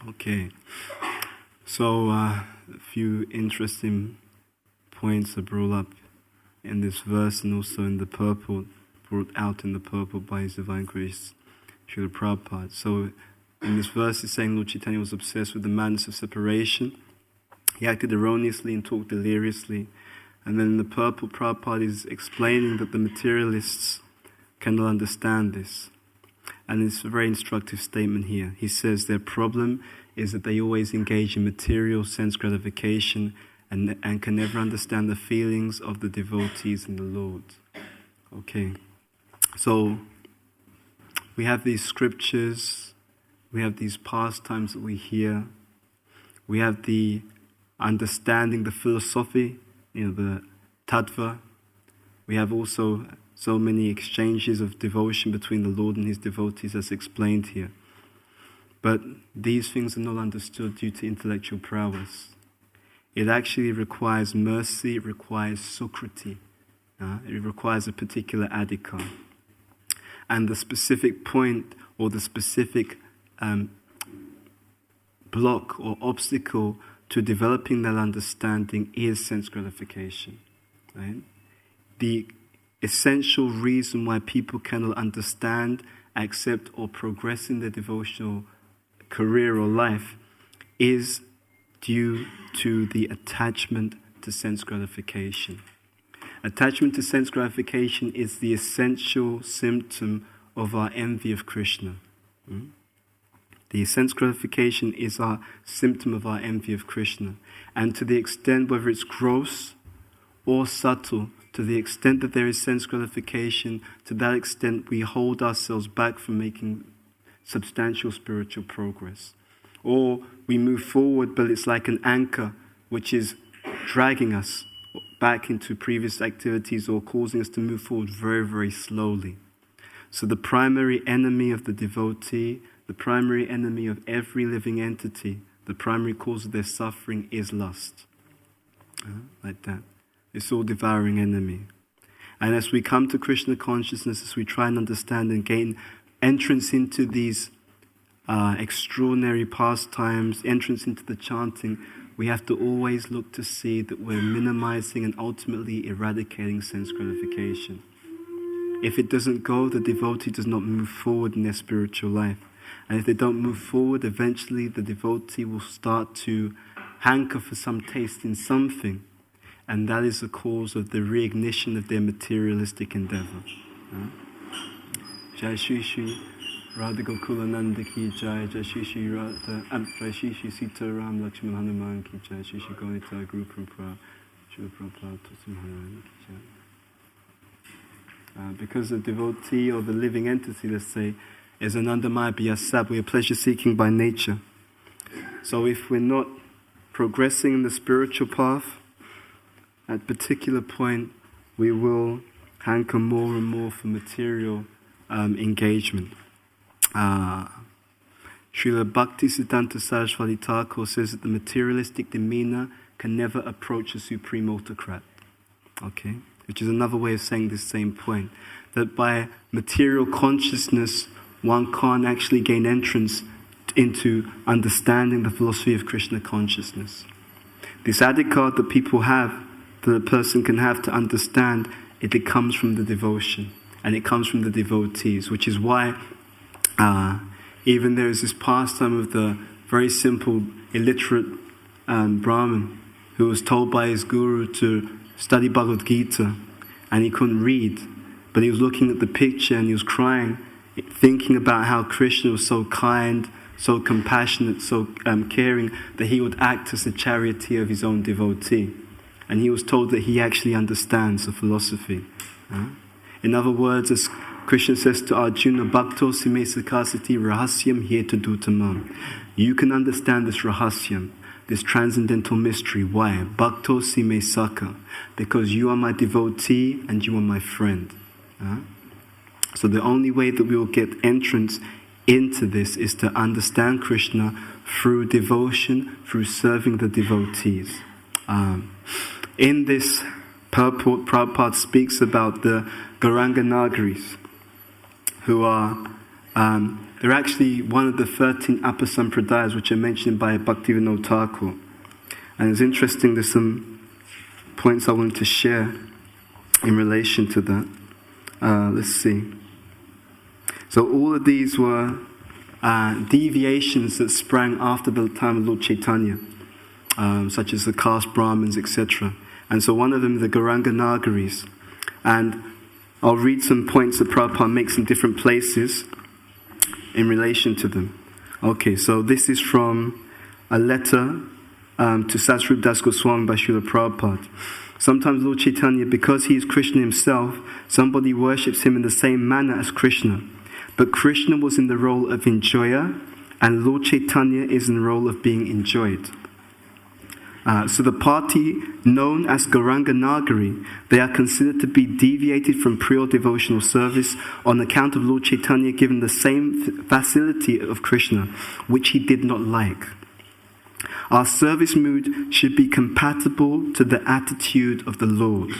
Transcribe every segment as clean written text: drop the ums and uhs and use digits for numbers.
Okay, so a few interesting points are brought up in this verse and also in the purport, brought out in the purport by His Divine Grace, Srila Prabhupada. So in this verse it's saying Lord Chaitanya was obsessed with the madness of separation. He acted erroneously and talked deliriously. And then in the purport, Prabhupada is explaining that the materialists cannot understand this. And it's a very instructive statement here. He says their problem is that they always engage in material sense gratification and can never understand the feelings of the devotees in the Lord. Okay, so we have these scriptures, we have these pastimes that we hear, we have the understanding, the philosophy, the tattva. We have also so many exchanges of devotion between the Lord and His devotees as explained here. But these things are not understood due to intellectual prowess. It actually requires mercy, it requires sukriti. It requires a particular adhikar. And the specific point or the specific block or obstacle to developing that understanding is sense gratification. Right? The essential reason why people cannot understand, accept, or progress in their devotional career or life is due to the attachment to sense gratification. Attachment to sense gratification is the essential symptom of our envy of Krishna. The sense gratification is our symptom of our envy of Krishna. And to the extent, whether it's gross or subtle, to the extent that there is sense gratification, to that extent we hold ourselves back from making substantial spiritual progress. Or we move forward, but it's like an anchor which is dragging us back into previous activities or causing us to move forward very, very slowly. So the primary enemy of the devotee, the primary enemy of every living entity, the primary cause of their suffering is lust. Like that. It's all devouring enemy. And as we come to Krishna consciousness, as we try and understand and gain entrance into these extraordinary pastimes, entrance into the chanting, we have to always look to see that we're minimizing and ultimately eradicating sense gratification. If it doesn't go, the devotee does not move forward in their spiritual life. And if they don't move forward, eventually the devotee will start to hanker for some taste in something. And that is the cause of the reignition of their materialistic endeavor. Jai Shri Shri Radha Gokulananda ki Jai, Jai Shri Shri Radha, Jai Shri Shri Sita Ram Lakshman Hanuman ki Jai, Shri Shri Gaurita Guru Prabhupada, Shri Prabhupada Tosim Hanuman ki Jai. Because the devotee or the living entity, let's say, is an Anandamaya Bhyasab, we are pleasure-seeking by nature. So if we're not progressing in the spiritual path, at a particular point, we will hanker more and more for material engagement. Srila Bhaktisiddhanta Saraswati Thakur says that the materialistic demeanor can never approach a supreme autocrat. Okay? Which is another way of saying this same point. That by material consciousness, one can't actually gain entrance into understanding the philosophy of Krishna consciousness. This adhikar that people have, that a person can have to understand, it comes from the devotion. And it comes from the devotees, which is why even there is this pastime of the very simple, illiterate Brahmin who was told by his guru to study Bhagavad Gita, and he couldn't read. But he was looking at the picture and he was crying, thinking about how Krishna was so kind, so compassionate, so caring, that he would act as the charioteer of his own devotee. And he was told that he actually understands the philosophy. In other words, as Krishna says to Arjuna, Bhakto sime sakasati rahasyam hetudutamam. You can understand this rahasyam, this transcendental mystery. Why? Bhakto sime saka. Because you are my devotee and you are my friend. So the only way that we will get entrance into this is to understand Krishna through devotion, through serving the devotees. In this purport, Prabhupada speaks about the Gauranga Nagaris, who are they're actually one of the 13 Apasampradayas which are mentioned by Bhaktivinoda Thakur. And it's interesting, there's some points I wanted to share in relation to that. Let's see. So all of these were deviations that sprang after the time of Lord Chaitanya, such as the caste Brahmins, etc. And so one of them, the Gauranga Nagaris. And I'll read some points that Prabhupada makes in different places in relation to them. Okay, so this is from a letter to Satsrup Das Goswami by Srila Prabhupada. Sometimes Lord Chaitanya, because he is Krishna himself, somebody worships him in the same manner as Krishna. But Krishna was in the role of enjoyer, and Lord Chaitanya is in the role of being enjoyed. So the party known as Gauranga Nagari, they are considered to be deviated from pure devotional service on account of Lord Chaitanya giving the same facility of Krishna, which he did not like. Our service mood should be compatible to the attitude of the Lord.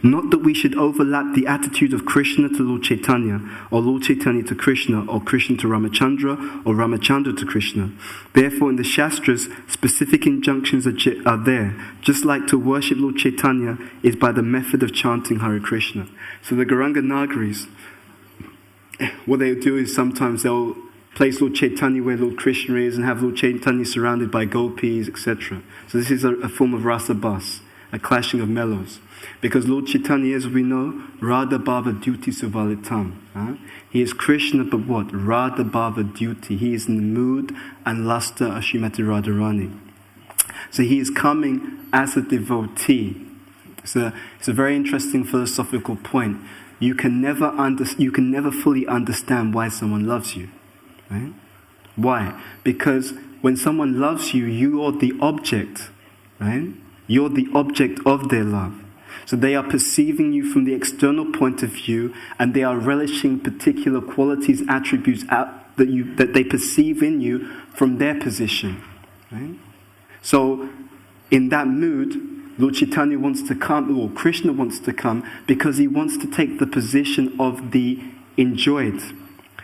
Not that we should overlap the attitude of Krishna to Lord Chaitanya, or Lord Chaitanya to Krishna, or Krishna to Ramachandra, or Ramachandra to Krishna. Therefore, in the Shastras, specific injunctions are there. Just like to worship Lord Chaitanya is by the method of chanting Hare Krishna. So the Gauranga Nagaris, what they do is sometimes they'll place Lord Chaitanya where Lord Krishna is and have Lord Chaitanya surrounded by gopis, etc. So this is a form of rasa bas, a clashing of mellows. Because Lord Chaitanya, as we know, Radha Bhava Duty Suvalitam. He is Krishna, but what? Radha Bhava Duty. He is in the mood and luster of Srimati Radharani. So he is coming as a devotee. It's a very interesting philosophical point. You can never fully understand why someone loves you. Right? Why? Because when someone loves you, you are the object. Right? You're the object of their love. So they are perceiving you from the external point of view, and they are relishing particular qualities, attributes that they perceive in you from their position. Right? So in that mood, Lord Chaitanya wants to come, or Krishna wants to come, because he wants to take the position of the enjoyed.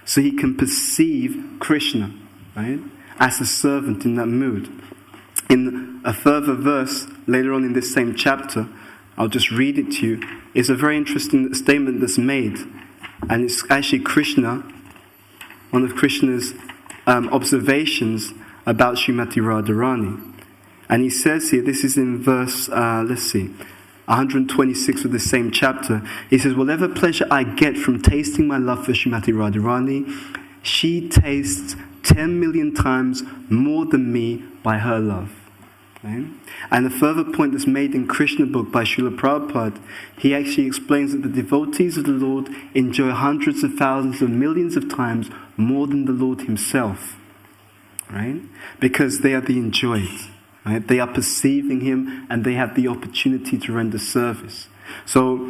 So he can perceive Krishna, right, as a servant in that mood. In a further verse, later on in this same chapter, I'll just read it to you. It's a very interesting statement that's made. And it's actually Krishna, one of Krishna's observations about Srimati Radharani. And he says here, this is in verse, 126 of the same chapter. He says, whatever pleasure I get from tasting my love for Srimati Radharani, she tastes 10 million times more than me by her love. Okay? And a further point that's made in Krishna book by Srila Prabhupada, he actually explains that the devotees of the Lord enjoy hundreds of thousands of millions of times more than the Lord himself. Right? Because they are the enjoyed. Right? They are perceiving him and they have the opportunity to render service. So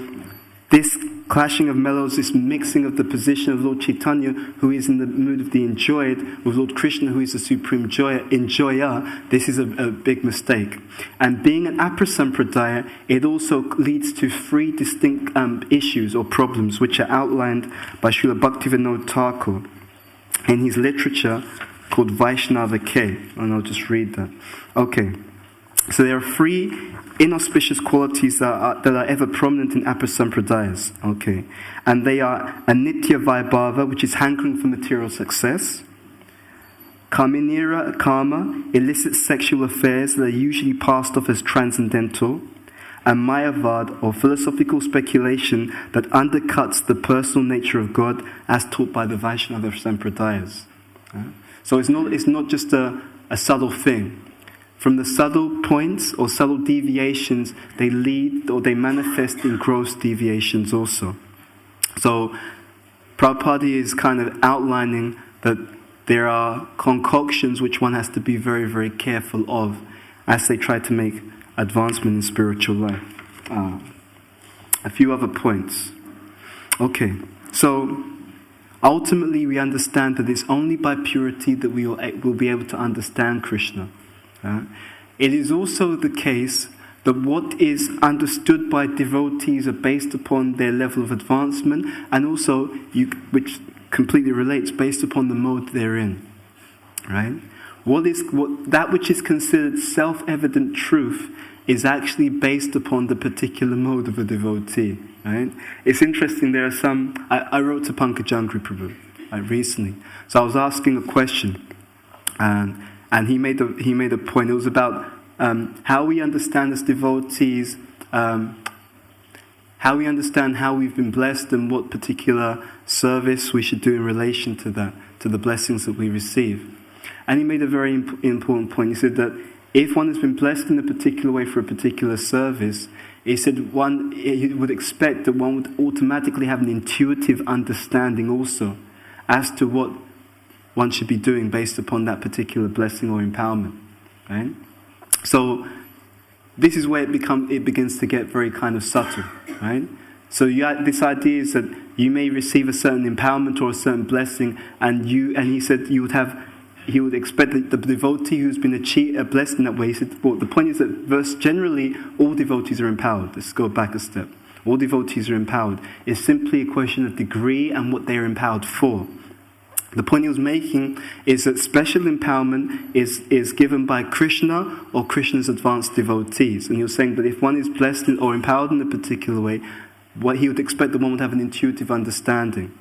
this clashing of mellows, this mixing of the position of Lord Chaitanya, who is in the mood of the enjoyed, with Lord Krishna, who is the supreme enjoyer, this is a big mistake. And being an Aprasampradaya, it also leads to three distinct issues or problems, which are outlined by Srila Bhaktivinoda Thakur in his literature called Vaishnava K. And I'll just read that. Okay. So there are three inauspicious qualities that are ever prominent in Aprasampradayas. Okay. And they are Anitya Vaibhava, which is hankering for material success. Kaminira Kama, illicit sexual affairs that are usually passed off as transcendental. And Mayavad, or philosophical speculation that undercuts the personal nature of God as taught by the Vaishnava Sampradayas. So it's not just a subtle thing. From the subtle points or subtle deviations, they lead or they manifest in gross deviations also. So Prabhupada is kind of outlining that there are concoctions which one has to be very, very careful of as they try to make advancement in spiritual life. A few other points. Okay, so ultimately we understand that it's only by purity that we will be able to understand Krishna. It is also the case that what is understood by devotees are based upon their level of advancement, and also which completely relates based upon the mode they're in, right? That which is considered self-evident truth is actually based upon the particular mode of a devotee, right? It's interesting, there are some... I wrote to Pankajangri Prabhu recently, so I was asking a question, and he made a point. It was about how we understand as devotees, how we understand how we've been blessed and what particular service we should do in relation to that, to the blessings that we receive. And he made a very important point. He said that if one has been blessed in a particular way for a particular service, he said he would expect that one would automatically have an intuitive understanding also as to what one should be doing based upon that particular blessing or empowerment, right? So this is where it begins to get very kind of subtle, right? So this idea is that you may receive a certain empowerment or a certain blessing, and he said he would expect that the devotee who's been blessed in that way. He said, well, the point is that generally all devotees are empowered. Let's go back a step. All devotees are empowered. It's simply a question of degree and what they are empowered for. The point he was making is that special empowerment is given by Krishna or Krishna's advanced devotees. And he was saying that if one is blessed or empowered in a particular way, what he would expect that one would have an intuitive understanding.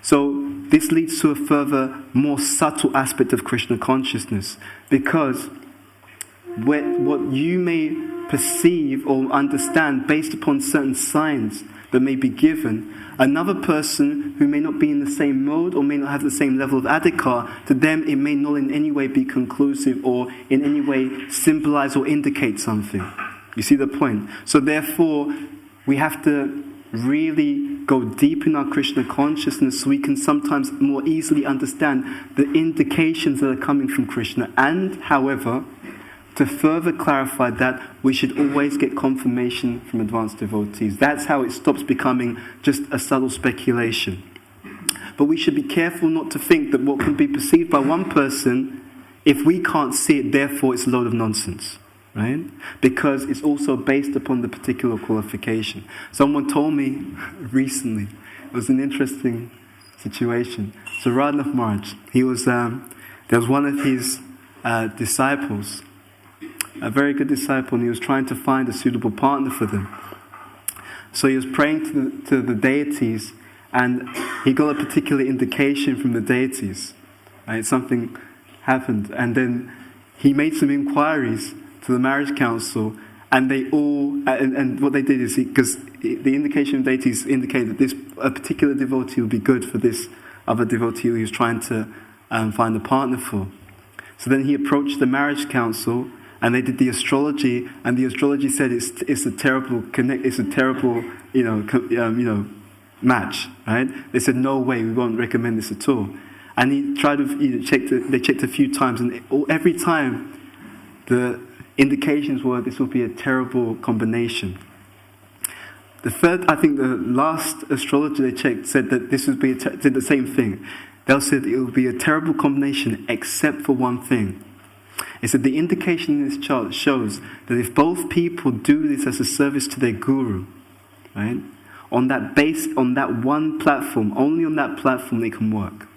So this leads to a further, more subtle aspect of Krishna consciousness, because what you may perceive or understand based upon certain signs that may be given, another person who may not be in the same mode or may not have the same level of adhikar, to them it may not in any way be conclusive or in any way symbolize or indicate something. You see the point? So therefore, we have to really go deep in our Krishna consciousness so we can sometimes more easily understand the indications that are coming from Krishna. And, however, to further clarify that, we should always get confirmation from advanced devotees. That's how it stops becoming just a subtle speculation. But we should be careful not to think that what can be perceived by one person, if we can't see it, therefore it's a load of nonsense. Right? Because it's also based upon the particular qualification. Someone told me recently, it was an interesting situation. So Radhanath Maharaj, there was one of his disciples, a very good disciple, and he was trying to find a suitable partner for them. So he was praying to the deities, and he got a particular indication from the deities. Right? Something happened, and then he made some inquiries to the marriage council, and they all, and what they did is, because the indication of deities indicated that a particular devotee would be good for this other devotee who he was trying to find a partner for. So then he approached the marriage council, and they did the astrology, and the astrology said it's a terrible match, right? They said, no way, we won't recommend this at all. And he tried to, they checked a few times, and every time the indications were this would be a terrible combination. The last astrologer they checked said that this would be did the same thing. They said it would be a terrible combination except for one thing. It said the indication in this chart shows that if both people do this as a service to their guru, right, on that one platform, only on that platform they can work.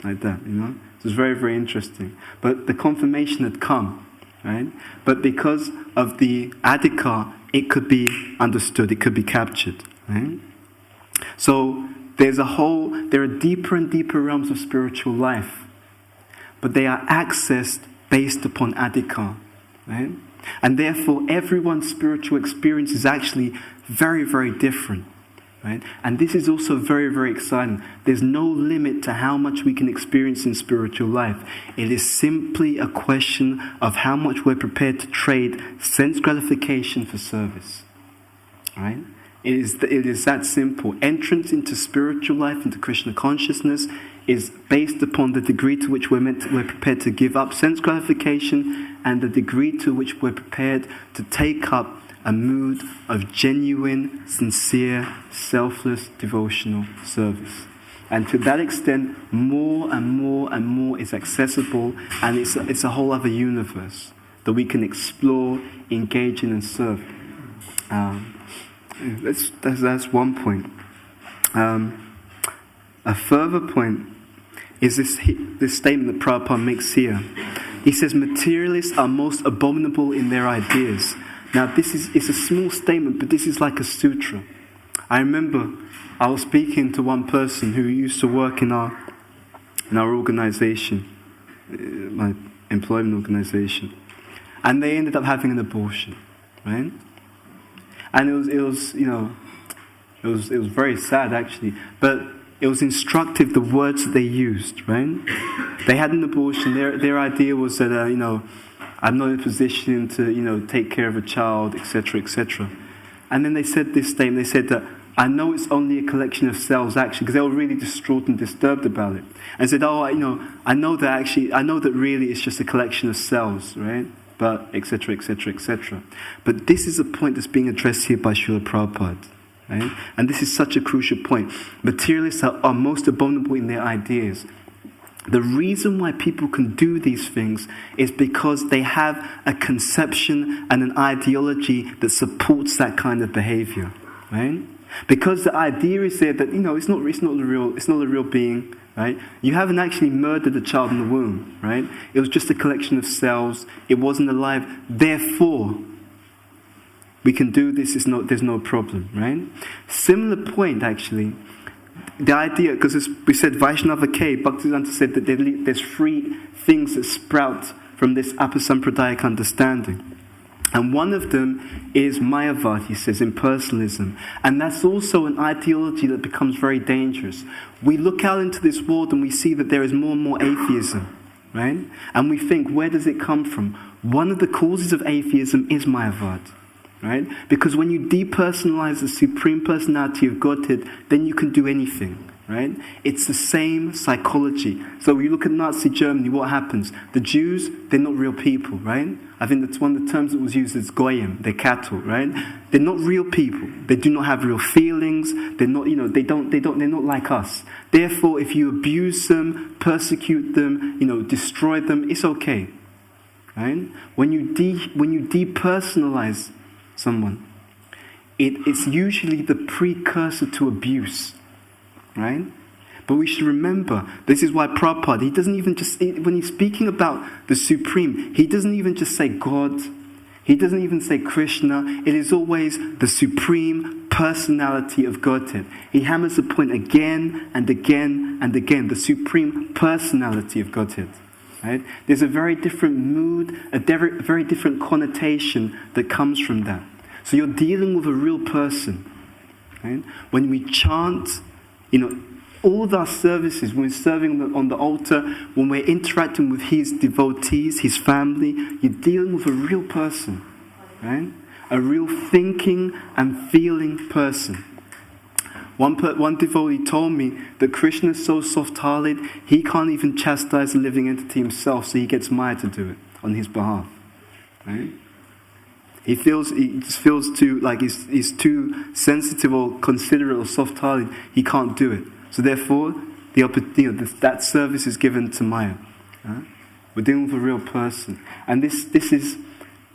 Like that, It was very, very interesting. But the confirmation had come. Right? But because of the adhikar, it could be understood, it could be captured. Right? So there are deeper and deeper realms of spiritual life, but they are accessed based upon adhikar. Right? And therefore everyone's spiritual experience is actually very, very different. Right? And this is also very, very exciting. There's no limit to how much we can experience in spiritual life. It is simply a question of how much we're prepared to trade sense gratification for service. Right? It is that simple. Entrance into spiritual life, into Krishna consciousness, is based upon the degree to which we're prepared to give up sense gratification, and the degree to which we're prepared to take up a mood of genuine, sincere, selfless, devotional service. And to that extent, more and more and more is accessible, and it's a whole other universe that we can explore, engage in, and serve. That's one point. A further point is this statement that Prabhupada makes here. He says, materialists are most abominable in their ideas. Now, it's a small statement, but this is like a sutra. I remember I was speaking to one person who used to work in our organization, my employment organization, and they ended up having an abortion, right? And it was very sad actually, but it was instructive, the words that they used, right? They had an abortion. Their idea was that I'm not in a position to take care of a child, etc., etc. And then they said this statement. They said that I know it's only a collection of cells, actually, because they were really distraught and disturbed about it. And said, I know that really it's just a collection of cells, right? But etc., etc., etc. But this is a point that's being addressed here by Srila Prabhupada. Right? And this is such a crucial point. Materialists are most abominable in their ideas. The reason why people can do these things is because they have a conception and an ideology that supports that kind of behavior. Right? Because the idea is there that it's not a real being. Right? You haven't actually murdered a child in the womb. Right? It was just a collection of cells. It wasn't alive. Therefore, we can do this, there's no problem, right? Similar point, actually. The idea, because we said Vaishnava K, Bhaktivedanta said that there's three things that sprout from this Apasampradayik understanding. And one of them is Mayavad, he says, impersonalism. And that's also an ideology that becomes very dangerous. We look out into this world and we see that there is more and more atheism, right? And we think, where does it come from? One of the causes of atheism is Mayavad. Right? Because when you depersonalize the Supreme Personality of Godhead, then you can do anything. Right? It's the same psychology. So when you look at Nazi Germany, what happens? The Jews, they're not real people, right? I think that's one of the terms that was used as goyim, they're cattle, right? They're not real people. They do not have real feelings. They're not, they're not like us. Therefore, if you abuse them, persecute them, destroy them, it's okay. Right? When you depersonalize someone, it's usually the precursor to abuse, right? But we should remember, this is why Prabhupada, he doesn't even just, when he's speaking about the Supreme, he doesn't even just say God, he doesn't even say Krishna, it is always the Supreme Personality of Godhead. He hammers the point again and again and again, the Supreme Personality of Godhead. Right? There's a very different mood, a very different connotation that comes from that. So you're dealing with a real person. Right? When we chant, all of our services, when we're serving on the altar, when we're interacting with his devotees, his family, you're dealing with a real person. Right? A real thinking and feeling person. One devotee told me that Krishna is so soft-hearted, he can't even chastise a living entity himself, so he gets Maya to do it on his behalf. Right? He just feels too, like he's too sensitive or considerate or soft-hearted, he can't do it. So therefore, that service is given to Maya. Right? We're dealing with a real person. And this is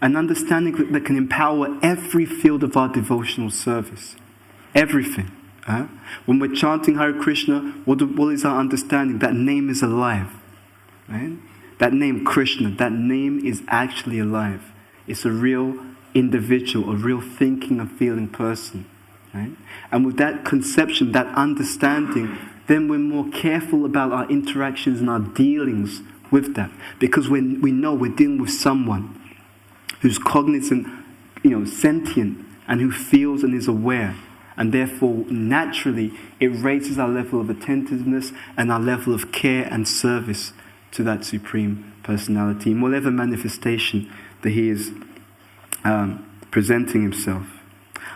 an understanding that can empower every field of our devotional service. Everything. When we're chanting Hare Krishna, what is our understanding? That name is alive. Right? That name, Krishna, that name is actually alive. It's a real individual, a real thinking and feeling person. Right? And with that conception, that understanding, then we're more careful about our interactions and our dealings with that. Because we know we're dealing with someone who's cognizant, sentient, and who feels and is aware. And therefore, naturally, it raises our level of attentiveness and our level of care and service to that Supreme Personality in whatever manifestation that he is presenting himself.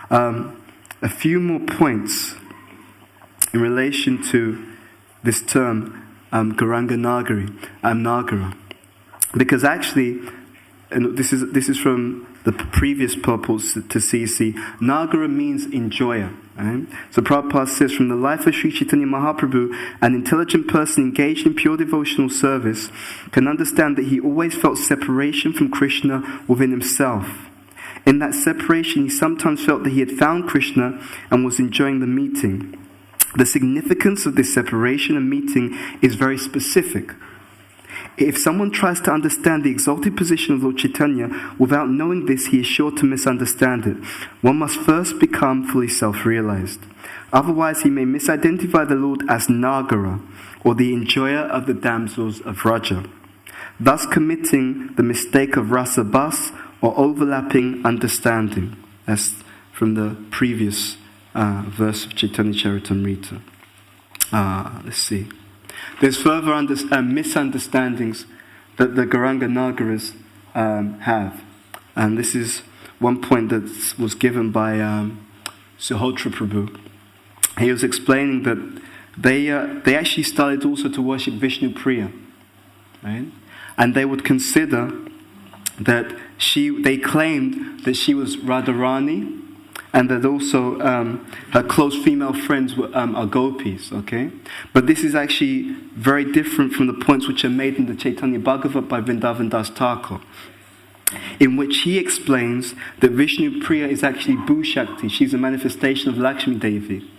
A few more points in relation to this term, Gauranga Nagara. Because actually, and this is from the previous purports to CC, Nagara means enjoyer. Right? So Prabhupada says, from the life of Sri Chaitanya Mahaprabhu, an intelligent person engaged in pure devotional service can understand that he always felt separation from Krishna within himself. In that separation, he sometimes felt that he had found Krishna and was enjoying the meeting. The significance of this separation and meeting is very specific. If someone tries to understand the exalted position of Lord Chaitanya without knowing this, he is sure to misunderstand it. One must first become fully self-realized. Otherwise, he may misidentify the Lord as Nagara, or the enjoyer of the damsels of Raja, thus committing the mistake of rasa bas, or overlapping understanding. That's from the previous verse of Chaitanya Charitamrita. Let's see. There's further misunderstandings that the Gauranga Nagaras have. And this is one point that was given by Suhotra Prabhu. He was explaining that they actually started also to worship Vishnu Priya. Right? And they would consider that they claimed that she was Radharani, and that also her close female friends are gopis, okay? But this is actually very different from the points which are made in the Chaitanya Bhagavat by Vrindavan Das Thakur, in which he explains that Vishnu Priya is actually Bhushakti, she's a manifestation of Lakshmi Devi,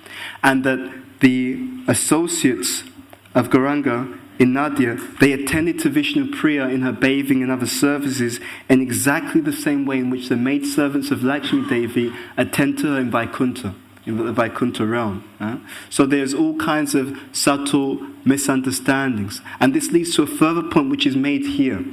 and that the associates of Gauranga in Nadia, they attended to Vishnu Priya in her bathing and other services in exactly the same way in which the maidservants of Lakshmi Devi attend to her in Vaikuntha, in the Vaikuntha realm. So there's all kinds of subtle misunderstandings. And this leads to a further point which is made here.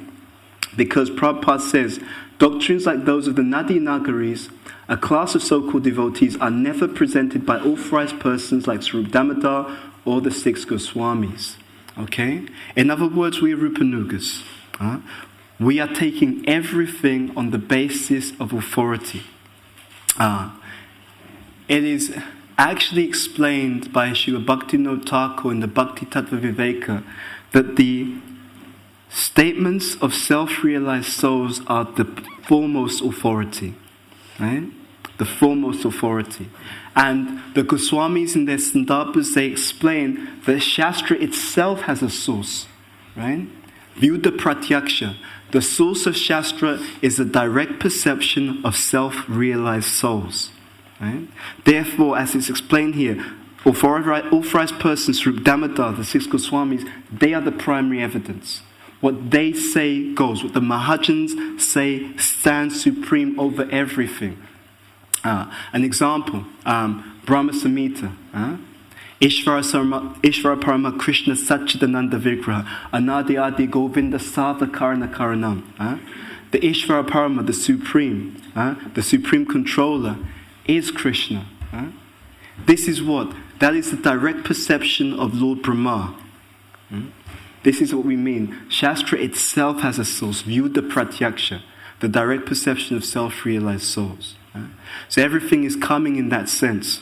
Because Prabhupada says, doctrines like those of the Nadi Nagaris, a class of so-called devotees, are never presented by authorized persons like Swarup Damodar or the six Goswamis. Okay? In other words, we are Rupanugas. We are taking everything on the basis of authority. It is actually explained by Srila Bhaktivinoda Thakur in the Bhakti Tattva Viveka that the statements of self-realized souls are the foremost authority. Right? The foremost authority. And the Goswamis in their Sandarbhas, they explain that Shastra itself has a source. Right? Vyuddha Pratyaksha. The source of Shastra is the direct perception of self-realized souls. Right? Therefore, as it's explained here, authorized persons, Swarup Damodar, the six Goswamis, they are the primary evidence. What they say goes. What the Mahajans say stands supreme over everything. An example, Brahma Samhita. Ishvara Parama Krishna Satchidananda Vigraha Anadi Adi Govinda Savakarana Karanam. The Ishvara Parama, the Supreme Controller, is Krishna. This is what? That is the direct perception of Lord Brahma. This is what we mean. Shastra itself has a source, Vyuddha Pratyaksha, the direct perception of self-realized souls. So everything is coming in that sense.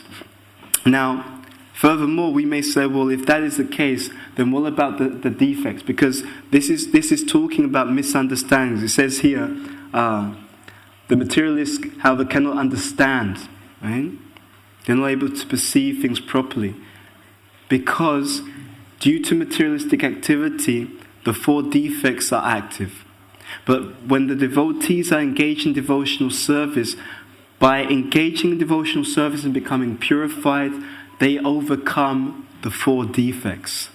Now, furthermore, we may say, well, if that is the case, then what about the defects? Because this is talking about misunderstandings. It says here, the materialists, how they cannot understand, right? They're not able to perceive things properly. Because due to materialistic activity, the four defects are active. But when the devotees are engaged in devotional service, by engaging in devotional service and becoming purified, they overcome the four defects.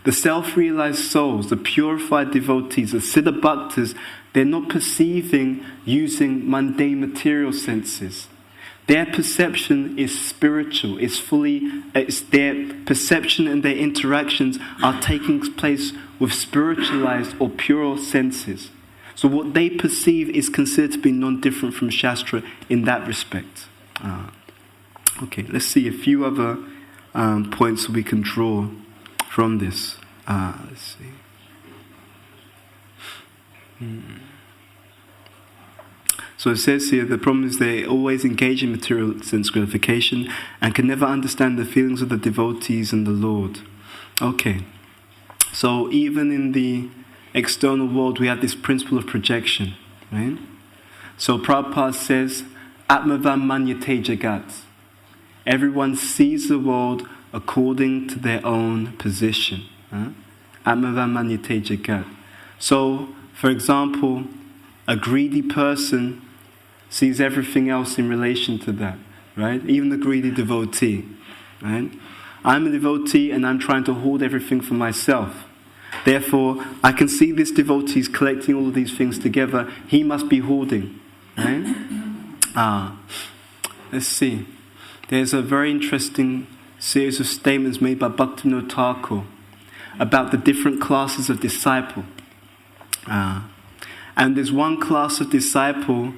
The self-realized souls, the purified devotees, the Siddha Bhaktas, they're not perceiving using mundane material senses. Their perception is spiritual. It's their perception and their interactions are taking place with spiritualized or pure senses. So what they perceive is considered to be non-different from Shastra in that respect. Okay, let's see a few other points we can draw from this. Let's see. So it says here, the problem is they always engage in material sense gratification and can never understand the feelings of the devotees and the Lord. Okay, so even in the external world, we have this principle of projection, right? So Prabhupada says, Atmavam manyate jagat. Everyone sees the world according to their own position. Atmavam manyate jagat. So, for example, a greedy person sees everything else in relation to that, right? Even the greedy devotee. right? I'm a devotee and I'm trying to hold everything for myself. Therefore, I can see this devotee is collecting all of these things together. He must be hoarding, right? Let's see. There's a very interesting series of statements made by Bhaktivinoda Thakur about the different classes of disciple. And there's one class of disciple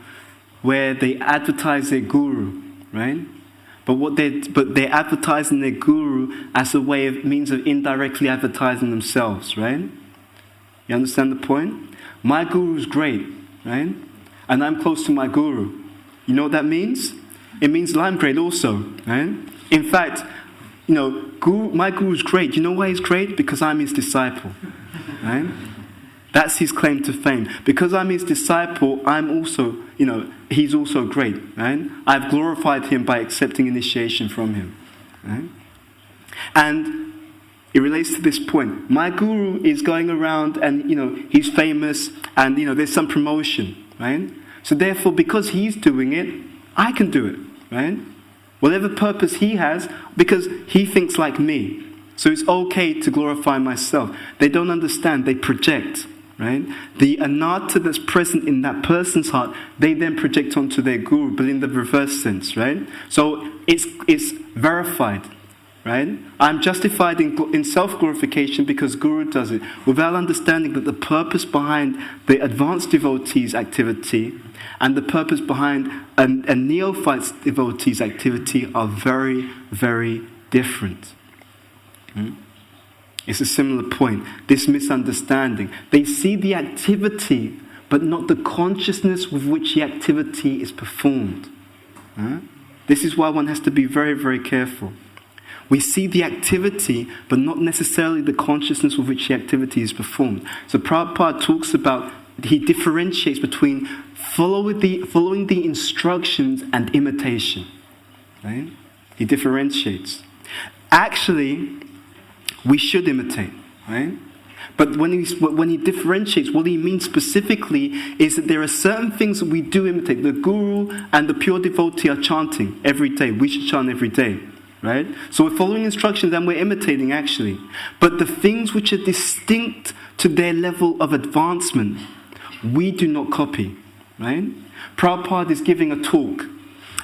where they advertise their guru, right? But they're advertising their guru as a means of indirectly advertising themselves, right? You understand the point? My guru is great, right? And I'm close to my guru. You know what that means? It means that I'm great also, right? In fact, my guru is great. You know why he's great? Because I'm his disciple, right? That's his claim to fame. Because I'm his disciple, I'm also, he's also great, right? I've glorified him by accepting initiation from him, right? And it relates to this point. My guru is going around and, he's famous and, there's some promotion, right? So therefore, because he's doing it, I can do it, right? Whatever purpose he has, because he thinks like me. So it's okay to glorify myself. They don't understand, they project. Right? The anatta that's present in that person's heart, they then project onto their guru, but in the reverse sense, right? So it's verified, right? I'm justified in self-glorification because guru does it, without understanding that the purpose behind the advanced devotee's activity and the purpose behind a neophyte's devotee's activity are very, very different. It's a similar point. This misunderstanding. They see the activity, but not the consciousness with which the activity is performed. This is why one has to be very, very careful. We see the activity, but not necessarily the consciousness with which the activity is performed. So Prabhupada talks about, he differentiates between following the instructions and imitation. Right? He differentiates. Actually, we should imitate, right? But when he differentiates, what he means specifically is that there are certain things that we do imitate. The guru and the pure devotee are chanting every day. We should chant every day, right? So we're following instructions and we're imitating, actually. But the things which are distinct to their level of advancement, we do not copy, right? Prabhupada is giving a talk,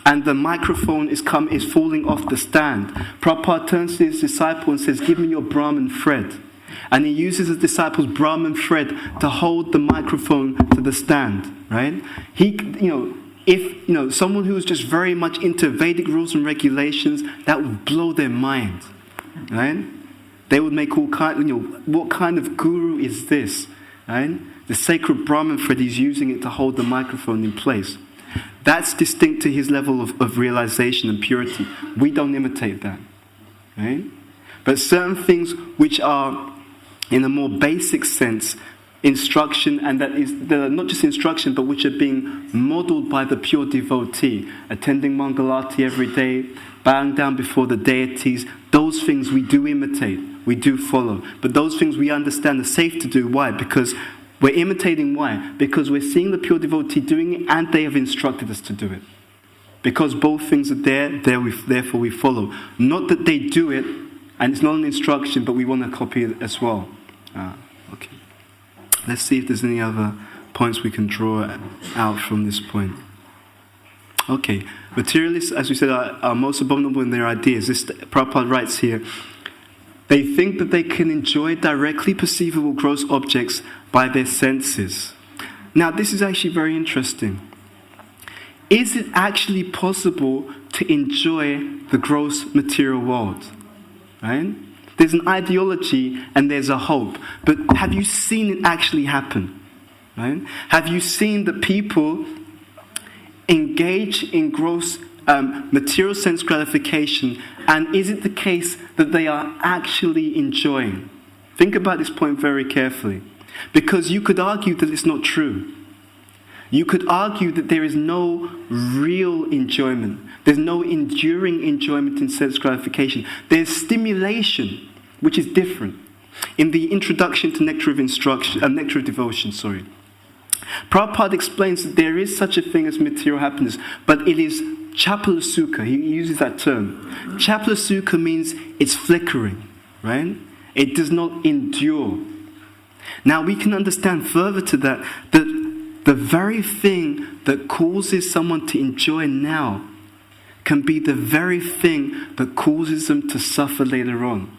and the microphone is falling off the stand. Prabhupada turns to his disciple and says, "Give me your Brahman thread." And he uses his disciple's Brahman thread to hold the microphone to the stand, right? If someone who is just very much into Vedic rules and regulations, that would blow their mind, right? They would make all kind, what kind of guru is this, right? The sacred Brahman thread, he's using it to hold the microphone in place. That's distinct to his level of realization and purity. We don't imitate that, right? But certain things which are, in a more basic sense, instruction, and that are not just instruction, but which are being modeled by the pure devotee, attending Mangalati every day, bowing down before the deities, those things we do imitate, we do follow. But those things we understand are safe to do. Why? Because we're imitating. Why? Because we're seeing the pure devotee doing it and they have instructed us to do it. Because both things are therefore we follow. Not that they do it and it's not an instruction, but we want to copy it as well. Okay. Let's see if there's any other points we can draw out from this point. Okay. Materialists, as we said, are most abominable in their ideas. This Prabhupada writes here, they think that they can enjoy directly perceivable gross objects by their senses. Now, this is actually very interesting. Is it actually possible to enjoy the gross material world? Right? There's an ideology and there's a hope. But have you seen it actually happen? Right? Have you seen that people engage in gross material sense gratification, and is it the case that they are actually enjoying? Think about this point very carefully, because you could argue that it's not true. You could argue that there is no real enjoyment. There's no enduring enjoyment in sense gratification. There's stimulation, which is different. In the introduction to Nectar of Devotion, Prabhupada explains that there is such a thing as material happiness, but it is chapalasuka. He uses that term. Chapalasuka means it's flickering, right? It does not endure. Now we can understand further to that the very thing that causes someone to enjoy now can be the very thing that causes them to suffer later on.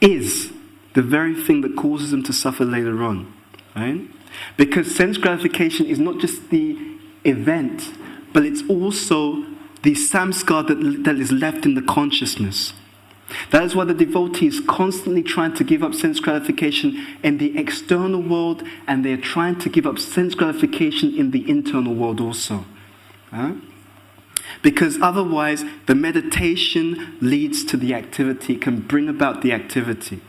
Is the very thing that causes them to suffer later on. Right? Because sense gratification is not just the event, but it's also the samskar that is left in the consciousness. That is why the devotee is constantly trying to give up sense gratification in the external world, and they're trying to give up sense gratification in the internal world also. Huh? Because otherwise, the meditation leads to the activity, can bring about the activity.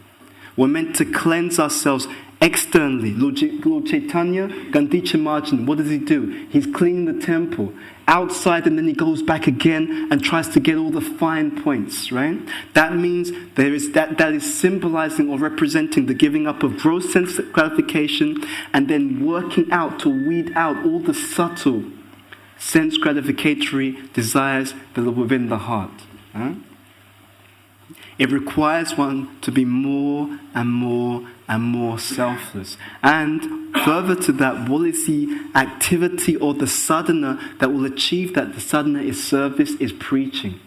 We're meant to cleanse ourselves externally. Lord Chaitanya, Gandicha Marjan, what does he do? He's cleaning the temple. Outside, and then he goes back again and tries to get all the fine points, right? That means there is that is symbolizing or representing the giving up of gross sense gratification, and then working out to weed out all the subtle sense gratificatory desires that are within the heart. Huh? It requires one to be more and more and more selfless. And further to that, what is the activity or the sadhana that will achieve that? The sadhana is service, is preaching.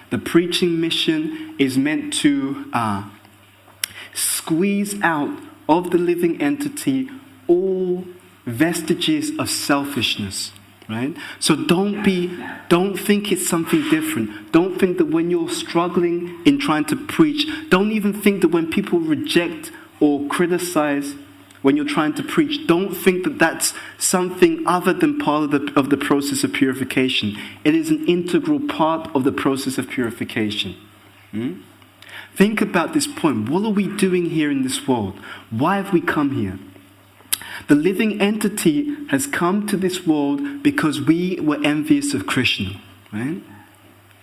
The preaching mission is meant to squeeze out of the living entity all vestiges of selfishness. Right? So don't think it's something different. Don't think that when you're struggling in trying to preach, don't even think that when people reject or criticize when you're trying to preach, don't think that that's something other than part of the process of purification. It is an integral part of the process of purification. Think about this point. What are we doing here in this world? Why have we come here? The living entity has come to this world because we were envious of Krishna, right?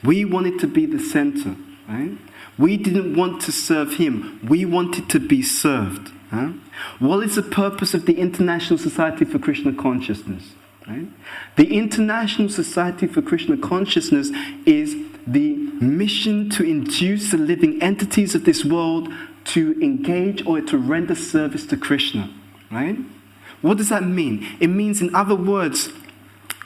We wanted to be the center, right? We didn't want to serve him. We wanted to be served. Huh? What is the purpose of the International Society for Krishna Consciousness? Right? The International Society for Krishna Consciousness is the mission to induce the living entities of this world to engage or to render service to Krishna, right? What does that mean? It means, in other words,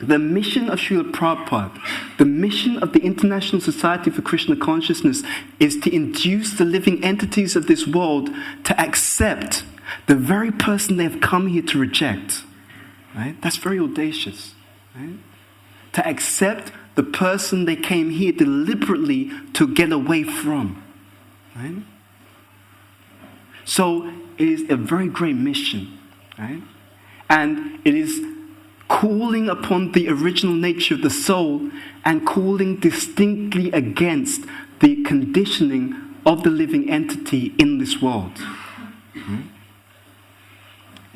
the mission of Srila Prabhupada, the mission of the International Society for Krishna Consciousness, is to induce the living entities of this world to accept the very person they have come here to reject. Right? That's very audacious. Right? To accept the person they came here deliberately to get away from. Right? So it is a very great mission. Right? And it is calling upon the original nature of the soul and calling distinctly against the conditioning of the living entity in this world.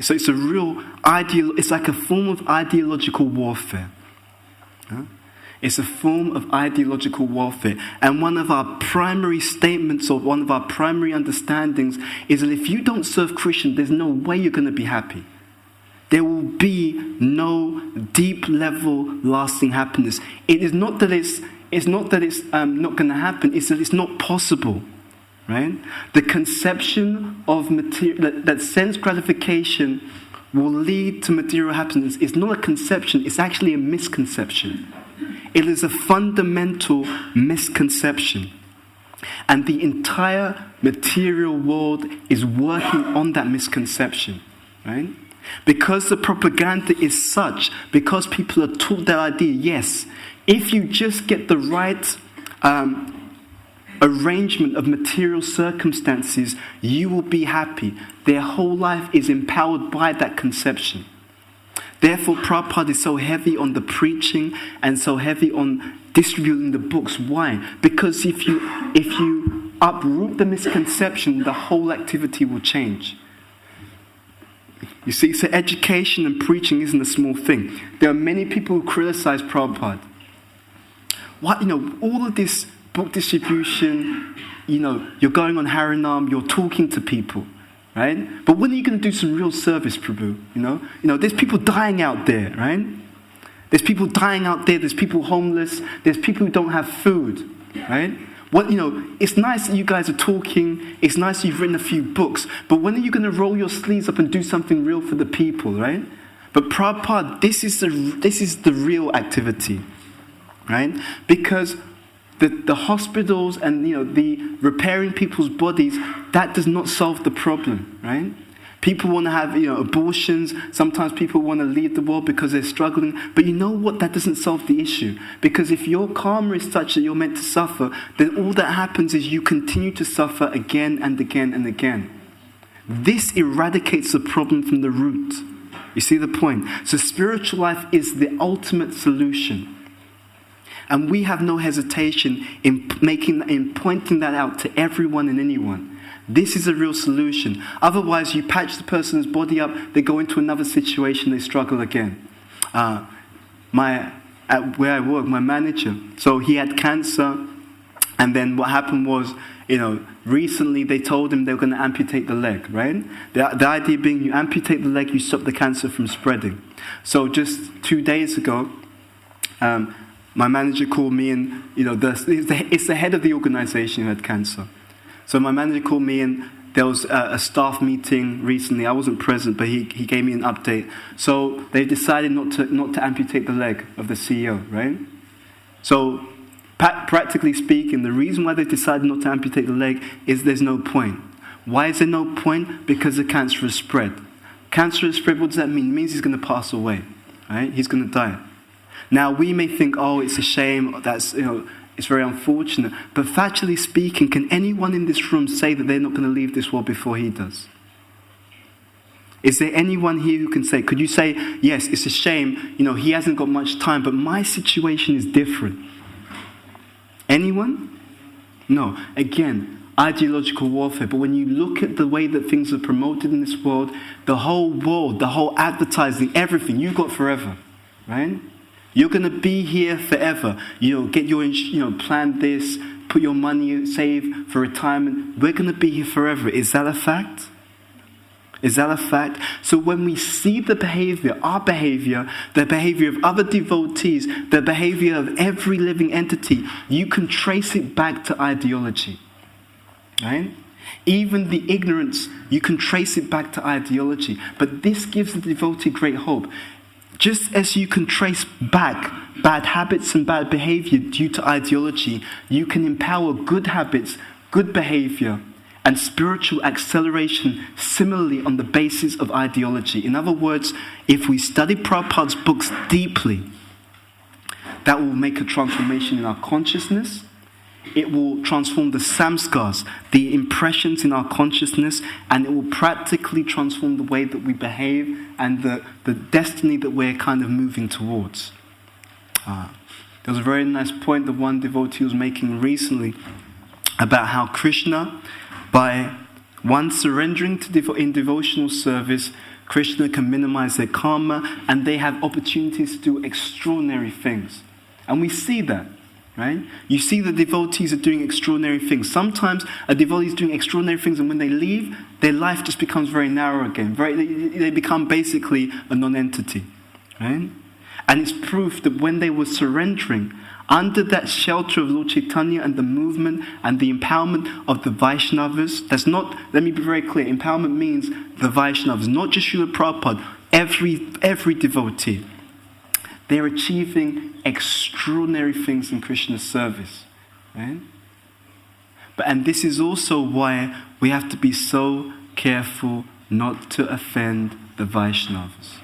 So it's a real it's like a form of ideological warfare. It's a form of ideological warfare. And one of our primary statements or one of our primary understandings is that if you don't serve Krishna, there's no way you're going to be happy. There will be no deep level lasting happiness. It is not that it's not going to happen. It's that it's not possible, right? The conception of that sense gratification will lead to material happiness is not a conception. It's actually a misconception. It is a fundamental misconception, and the entire material world is working on that misconception, right? Because the propaganda is such, because people are taught that idea, yes, if you just get the right arrangement of material circumstances, you will be happy. Their whole life is empowered by that conception. Therefore, Prabhupada is so heavy on the preaching and so heavy on distributing the books. Why? Because if you uproot the misconception, the whole activity will change. You see, so education and preaching isn't a small thing. There are many people who criticize Prabhupada. All of this book distribution, you're going on Harinam, you're talking to people. right? But when are you going to do some real service, Prabhu? You know, there's people dying out there, right? There's people dying out there. There's people homeless. There's people who don't have food, right? It's nice that you guys are talking. It's nice that you've written a few books. But when are you going to roll your sleeves up and do something real for the people, right? But Prabhupada, this is the real activity, right? Because the hospitals and the repairing people's bodies, that does not solve the problem, right? People want to have abortions. Sometimes people want to leave the world because they're struggling. But you know what? That doesn't solve the issue. Because if your karma is such that you're meant to suffer, then all that happens is you continue to suffer again and again and again. This eradicates the problem from the root. You see the point? So spiritual life is the ultimate solution. And we have no hesitation in pointing that out to everyone and anyone. This is a real solution. Otherwise, you patch the person's body up, they go into another situation, they struggle again. Where I work, my manager, so he had cancer, and then what happened was, recently they told him they were going to amputate the leg, right? The idea being, you amputate the leg, you stop the cancer from spreading. So just 2 days ago, my manager called me, and it's the head of the organization who had cancer. So my manager called me, and there was a staff meeting recently. I wasn't present, but he gave me an update. So they decided not to amputate the leg of the CEO, right? So practically speaking, the reason why they decided not to amputate the leg is there's no point. Why is there no point? Because the cancer has spread. Cancer has spread, what does that mean? It means he's going to pass away, right? He's going to die. Now, we may think, oh, it's a shame, it's very unfortunate. But factually speaking, can anyone in this room say that they're not going to leave this world before he does? Is there anyone here who can say, could you say, yes, it's a shame, he hasn't got much time, but my situation is different? Anyone? No. Again, ideological warfare. But when you look at the way that things are promoted in this world, the whole advertising, everything, you've got forever, right? You're going to be here forever. Get your, plan this, put your money, save for retirement. We're going to be here forever. Is that a fact? Is that a fact? So when we see the behavior, our behavior, the behavior of other devotees, the behavior of every living entity, you can trace it back to ideology. Right? Even the ignorance, you can trace it back to ideology. But this gives the devotee great hope. Just as you can trace back bad habits and bad behavior due to ideology, you can empower good habits, good behavior, and spiritual acceleration similarly on the basis of ideology. In other words, if we study Prabhupada's books deeply, that will make a transformation in our consciousness. It will transform the samskars, the impressions in our consciousness, and it will practically transform the way that we behave and the destiny that we're kind of moving towards. There was a very nice point that one devotee was making recently about how Krishna, by one surrendering in devotional service, Krishna can minimize their karma and they have opportunities to do extraordinary things. And we see that. Right? You see the devotees are doing extraordinary things. Sometimes a devotee is doing extraordinary things, and when they leave, their life just becomes very narrow again. They become basically a non-entity. Right? And it's proof that when they were surrendering, under that shelter of Lord Chaitanya and the movement and the empowerment of the Vaishnavas, that's not, let me be very clear, empowerment means the Vaishnavas, not just Srila Prabhupada, every devotee. They're achieving extraordinary things in Krishna's service. Right? And this is also why we have to be so careful not to offend the Vaishnavas.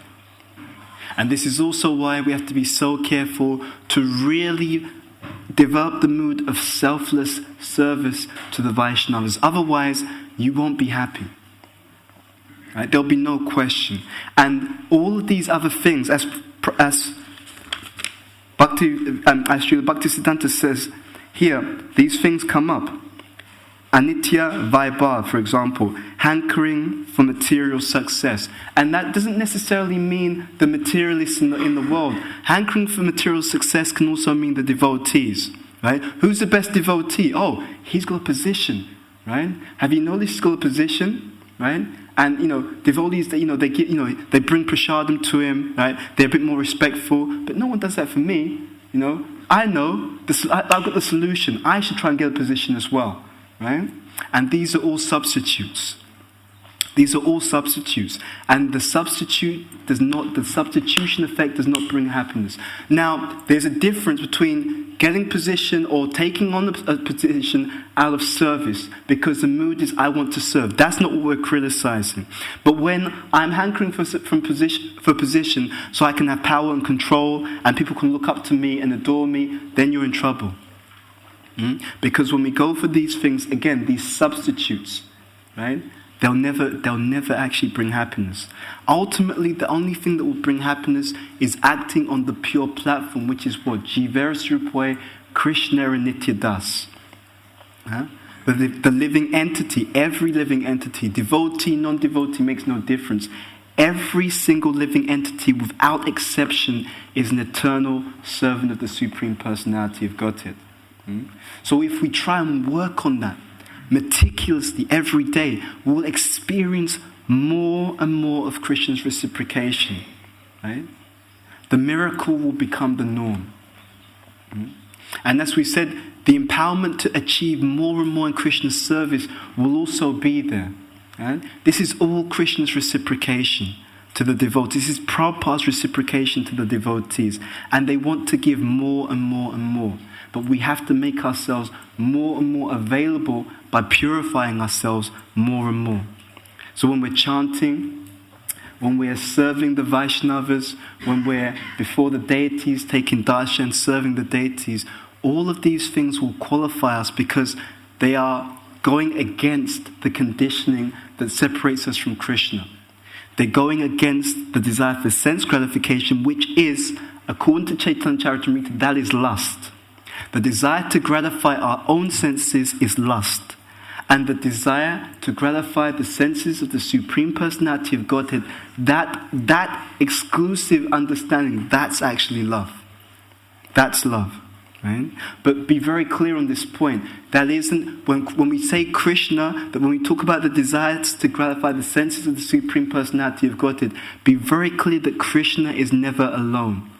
And this is also why we have to be so careful to really develop the mood of selfless service to the Vaishnavas. Otherwise, you won't be happy. Right? There'll be no question. And all of these other things, as Srila Bhaktisiddhanta says here, these things come up. Anitya Vaibhav, for example, hankering for material success. And that doesn't necessarily mean the materialists in the world. Hankering for material success can also mean the devotees. Right? Who's the best devotee? Oh, he's got a position. Right? Have you noticed he's got a position? right? And, devotees, they bring prasadam to him, right? They're a bit more respectful, but no one does that for me, I know, I've got the solution. I should try and get a position as well, right? And these are all substitutes. These are all substitutes. And the substitution effect does not bring happiness. Now, there's a difference between getting position or taking on a position out of service because the mood is I want to serve. That's not what we're criticizing. But when I'm hankering for position so I can have power and control and people can look up to me and adore me, then you're in trouble. Because when we go for these things, again, these substitutes, right? They'll never actually bring happiness. Ultimately, the only thing that will bring happiness is acting on the pure platform, which is what? Jivarasrupwe Krishna Nitya Das. The living entity, every living entity, devotee, non-devotee, makes no difference. Every single living entity, without exception, is an eternal servant of the Supreme Personality of Godhead. So if we try and work on that, meticulously every day, we will experience more and more of Krishna's reciprocation, right? The miracle will become the norm. And as we said, the empowerment to achieve more and more in Krishna's service will also be there. Right? This is all Krishna's reciprocation to the devotees. This is Prabhupada's reciprocation to the devotees. And they want to give more and more and more. But we have to make ourselves more and more available by purifying ourselves more and more. So when we're chanting, when we're serving the Vaishnavas, when we're before the deities, taking darshan, serving the deities, all of these things will qualify us because they are going against the conditioning that separates us from Krishna. They're going against the desire for sense gratification, which is, according to Chaitanya Charitamrita, that is lust. The desire to gratify our own senses is lust. And the desire to gratify the senses of the Supreme Personality of Godhead, that exclusive understanding, that's actually love. That's love. Right? But be very clear on this point. That isn't, when we say Krishna, that when we talk about the desires to gratify the senses of the Supreme Personality of Godhead, be very clear that Krishna is never alone.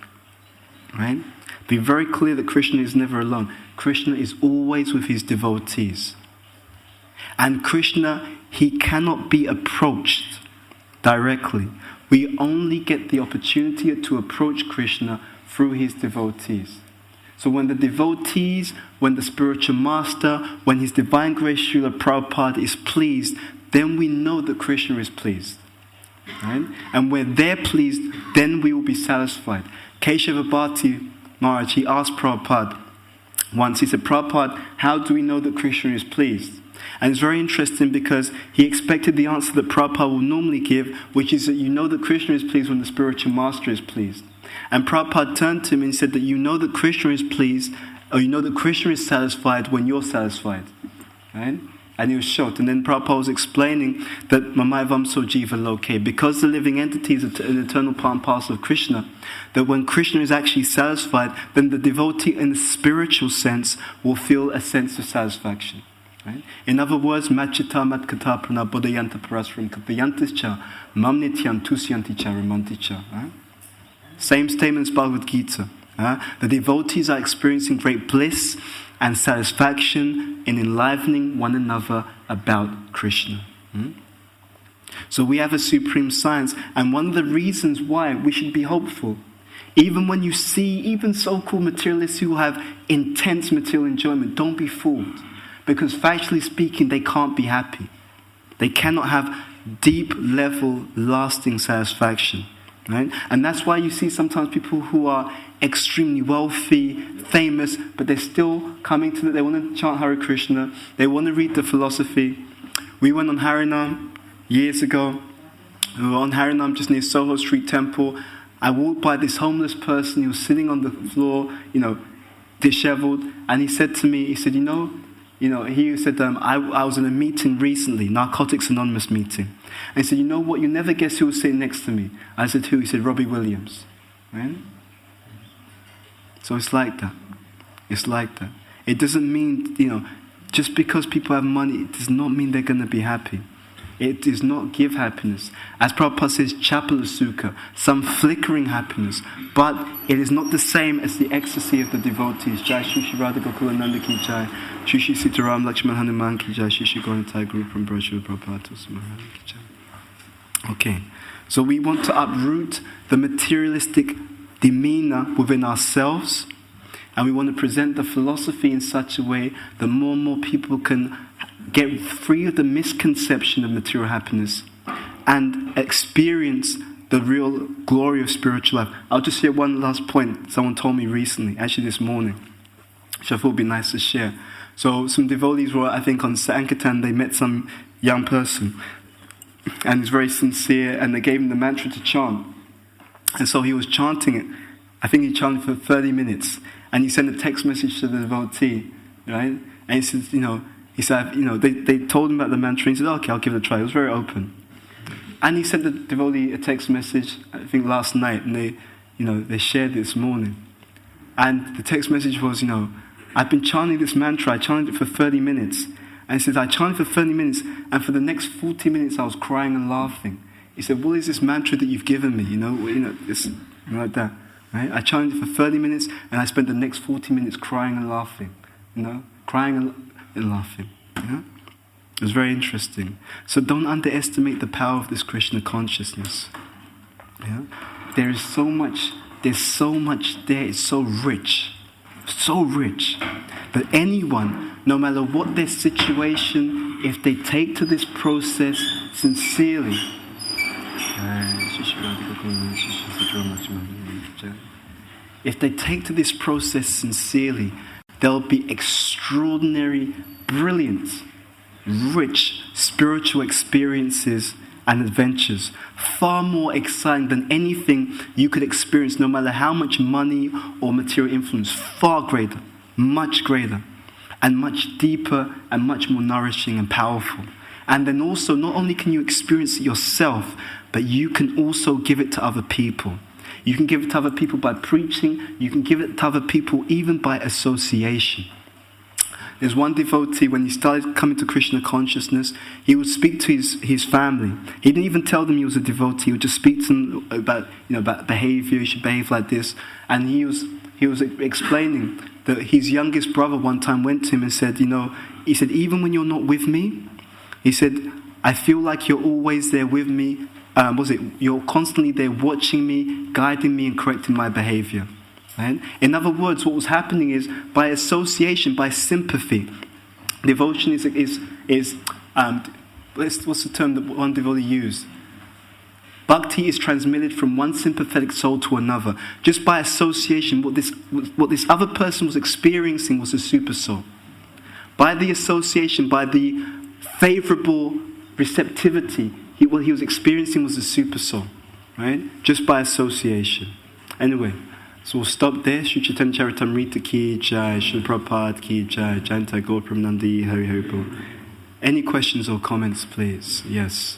Right? Be very clear that Krishna is never alone. Krishna is always with his devotees. And Krishna, he cannot be approached directly. We only get the opportunity to approach Krishna through his devotees. So when the devotees, when the spiritual master, when His Divine Grace Srila Prabhupada is pleased, then we know that Krishna is pleased. Right? And when they're pleased, then we will be satisfied. Keshava Bhatti Maharaj, he asked Prabhupada once, he said, Prabhupada, how do we know that Krishna is pleased? And it's very interesting because he expected the answer that Prabhupada will normally give, which is that you know that Krishna is pleased when the spiritual master is pleased. And Prabhupada turned to him and said that you know that Krishna is pleased, or you know that Krishna is satisfied when you're satisfied. Right? And he was shocked. And then Prabhupada was explaining that Mamai Vamso Jiva Loke, because the living entity is an eternal part and parcel of Krishna, that when Krishna is actually satisfied, then the devotee in the spiritual sense will feel a sense of satisfaction. Right? In other words, Machita Matkata Prana Bodhayanta Parasram Kapayantischa Mam Nityam Tusyanticha Ramanticha. Same statements Bhagavad Gita. The devotees are experiencing great bliss and satisfaction in enlivening one another about Krishna. So we have a supreme science, and one of the reasons why we should be hopeful, even when you see even so-called materialists who have intense material enjoyment, don't be fooled, because factually speaking, they can't be happy. They cannot have deep level, lasting satisfaction. Right? And that's why you see sometimes people who are extremely wealthy, famous, but they're still coming to they want to chant Hare Krishna, they want to read the philosophy. We went on Harinam years ago. We were on Harinam just near Soho Street Temple. I walked by this homeless person. He was sitting on the floor, disheveled, and he said to me, he said, he said, I was in a meeting recently, Narcotics Anonymous meeting. And he said, you know what, you never guess who was sitting next to me. I said, who? He said, Robbie Williams. Right? So it's like that. It's like that. It doesn't mean, just because people have money, it does not mean they're going to be happy. It does not give happiness. As Prabhupada says, Chapala Sukha, some flickering happiness, but it is not the same as the ecstasy of the devotees. Jai Shri Shri Radha Gokula Nanda Ki Jai, Shri Shri Sitaram Lakshman Hanuman Ki Jai, Shri Shri Gauratai Guru from Brashur Prabhupada Maharaj Ki Jai. Okay, so we want to uproot the materialistic demeanor within ourselves, and we want to present the philosophy in such a way that more and more people can get free of the misconception of material happiness and experience the real glory of spiritual life. I'll just share one last point someone told me recently, actually this morning, which I thought would be nice to share. So some devotees were, I think, on Sankirtan. They met some young person, and he's very sincere, and they gave him the mantra to chant. And so he was chanting it. I think he chanted for 30 minutes. And he sent a text message to the devotee, right? And he said, they told him about the mantra. He said, okay, I'll give it a try. It was very open. And he sent the devotee a text message, I think last night, and they shared it this morning. And the text message was, I've been chanting this mantra. I chanted it for 30 minutes. And he said, I chanted for 30 minutes, and for the next 40 minutes I was crying and laughing. He said, what is this mantra that you've given me? This, like that. Right? I chanted it for 30 minutes, and I spent the next 40 minutes crying and laughing. Crying and laughing. It was very interesting. So don't underestimate the power of this Krishna consciousness. There's so much there. It's so rich, that anyone, no matter what their situation, if they take to this process sincerely, if they take to this process sincerely, there'll be extraordinary, brilliant, rich spiritual experiences and adventures, far more exciting than anything you could experience, no matter how much money or material influence. Far greater, much greater, and much deeper and much more nourishing and powerful. And then also, not only can you experience it yourself, but you can also give it to other people. You can give it to other people by preaching. You can give it to other people even by association. There's one devotee, when he started coming to Krishna consciousness, he would speak to his family. He didn't even tell them he was a devotee. He would just speak to them about behavior. You should behave like this. And he was explaining that his youngest brother one time went to him and said, he said, even when you're not with me, he said, I feel like you're always there with me. You're constantly there watching me, guiding me, and correcting my behavior. Right? In other words, what was happening is, by association, by sympathy, devotion is what's the term that one devotee used? Bhakti is transmitted from one sympathetic soul to another. Just by association, what this other person was experiencing was a super soul. By the association, by the favorable receptivity, what he was experiencing was a super soul, right? Just by association. Anyway, so we'll stop there. Shri Chaitanya Charitamrita ki jai, Shri Prabhupada ki jai, Jayantai Gaur Premanandi, Hari Hari Bol. Any questions or comments, please? Yes.